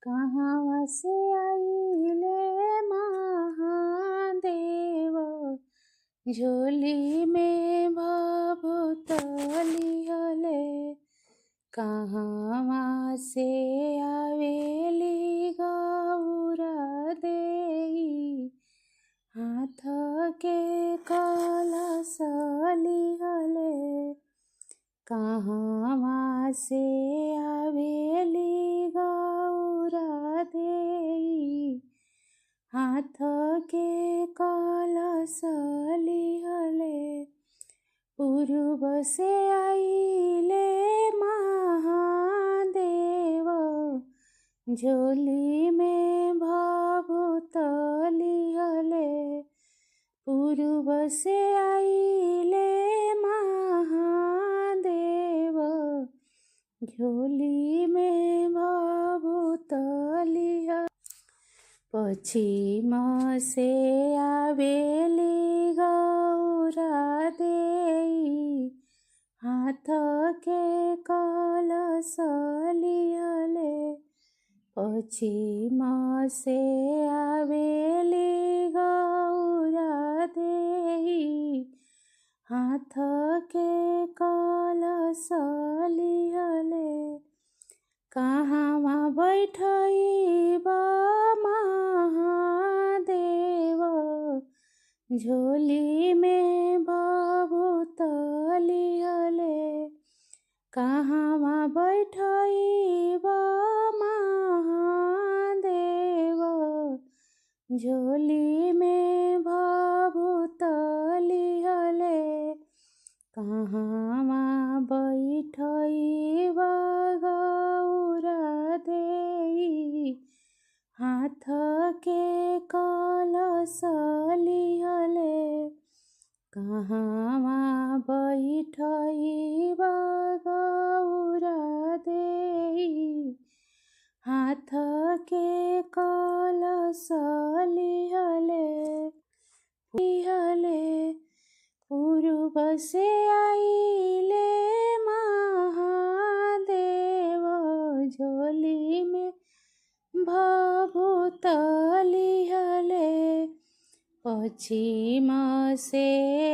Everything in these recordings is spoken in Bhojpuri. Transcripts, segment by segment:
कहाँ से आइले महादेव, झोली में भभूतली हले। कहाँ से आवेली गौरा देई, हाथ के कलशली हले। कहाँ से आवेली गौरा देई, हाथ के कलशली हले। पूर्व से आइले महादेव, झोली में भभूतली हले। पूर्व से आइले महादेव, झोली में भभूतली हले। पश्चिम से आवेली गौरा देई, हाथ के कलशली हले। पश्चिम से आवेली गौरा देई, हाथ के कलशली हले। कहाँ बैठइब महादेव, झोली में भभूतली हले। कहाँ बैठइब महादेव, झोली में भभूतली हले। कहाँ बैठइब गौरा देई, हाथ के कलशली हले। कहाँ बैठइब गौरा देई, हाथ के कलशली हले। पूर्व से आइले महादेव, झोली में भभूतली हले। पश्चिम से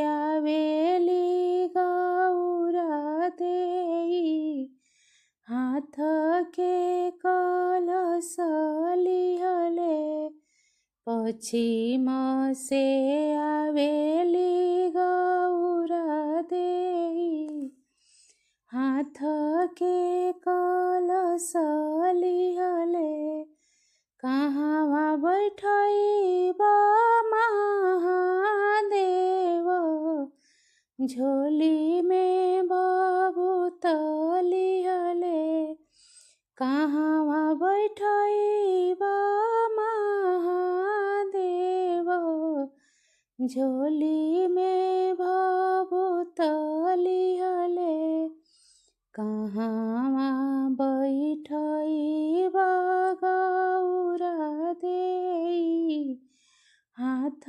आवेली गौरा देई, हाथ के कलशली हले। पश्चिम से आवेली गौरा देई, हाथ के कलशली हले। कहाँ बैठइब महादेव, झोली में भभूतली हले। कहाँ बैठइब महादेव, झोली में भभूतली हले। कहाँ बैठइब गौरा देई, हाथ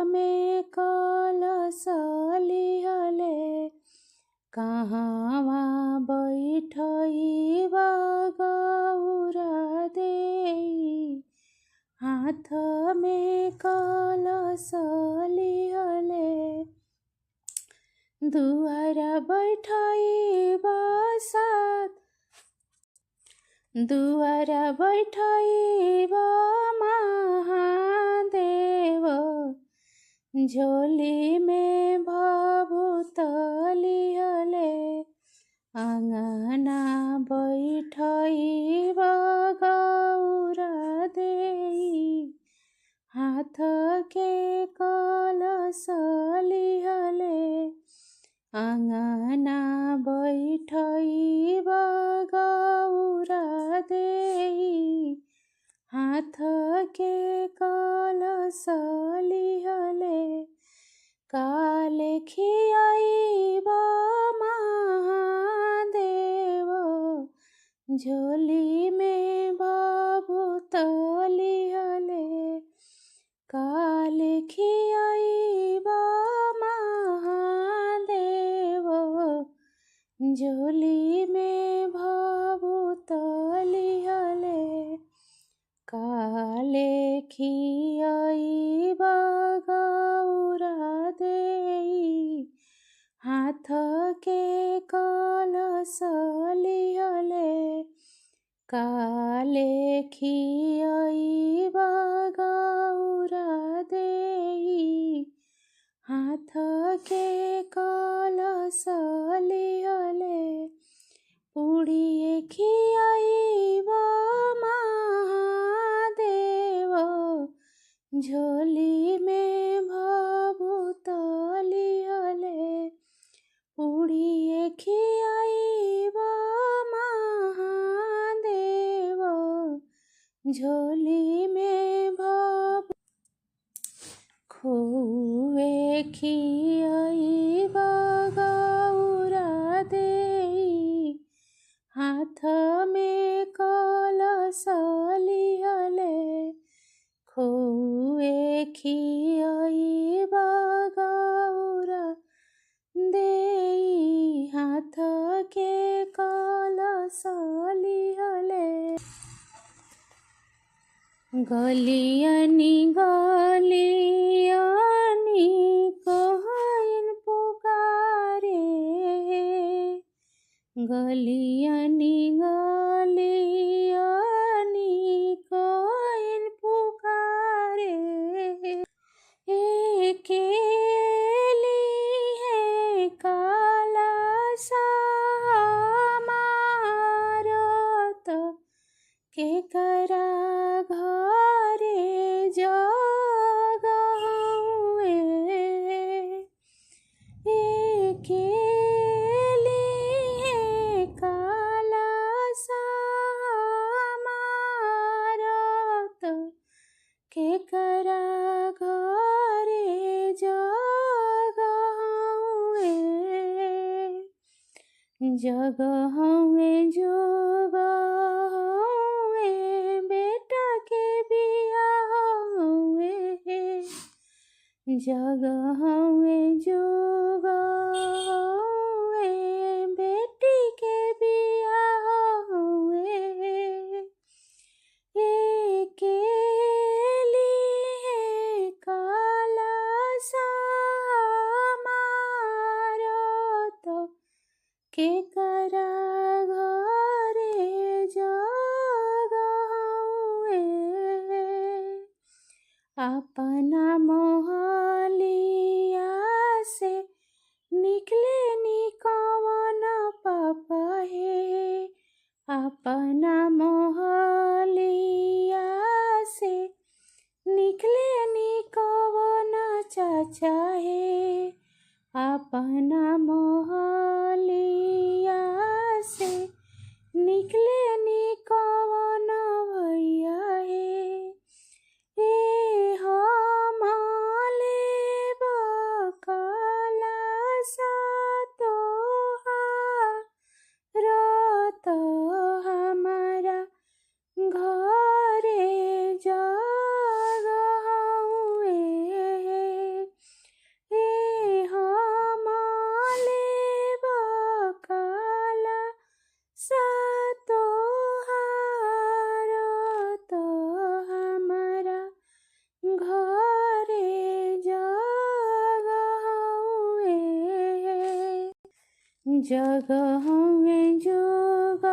में कलशली हले। कहाँ बैठइब गौरा देई, हाथ में कलशली हले। दुआरा बैठइब साथ, दुआरा बैठइब महादेव, झोली में भभूतली हले। आंगना बैठइब गौरा देई, हाथ के कलशली हले। आंगना बैठइब गौरा देई, हाथ के कलशली हले। काले खियाइब महादेव, झोली में भभूतली हले। काले खियाइब महादेव, झोली में भभूतली हले। खियाइबा गौरा देई हाथ के कलश लिहले काले खियाइबा गौरा देई हाथ के कलश लिहले पुड़िए खियाइबा महादेव झोली में भभूत लिहले पुड़िए खियाइबा महादेव झोली में खोए खियाइबा गौरा देई हाथ में कलश लिहले खोए खियाइबा गौरा देई हाथ के कलश लिहले गलियनी गलियनी कोहइन पुकारे गलियनी गलियनी कोहइन पुकारे एकेली है काला समारत के करा घरे जगहुए एकेली है काला समारत के करा घरे जगहुए जगहुए जोगहुए बेटा के बियाह हुए जगहुए जोगहुए बेटी के बियाह हुए एकेली है काला समारत के करा घरे जगहुए अपना मोहलिया से निकले निकवन पापा है अपना मोहलिया से निकले निकवन चाचा है अपना मोहलिया से निकले निकवन भैया है ए हमले बकला सतोहारत हमारा घरे जगहुए ए हमले बकला सतोहारत हमारा घरे जगहुए जगहुए जोग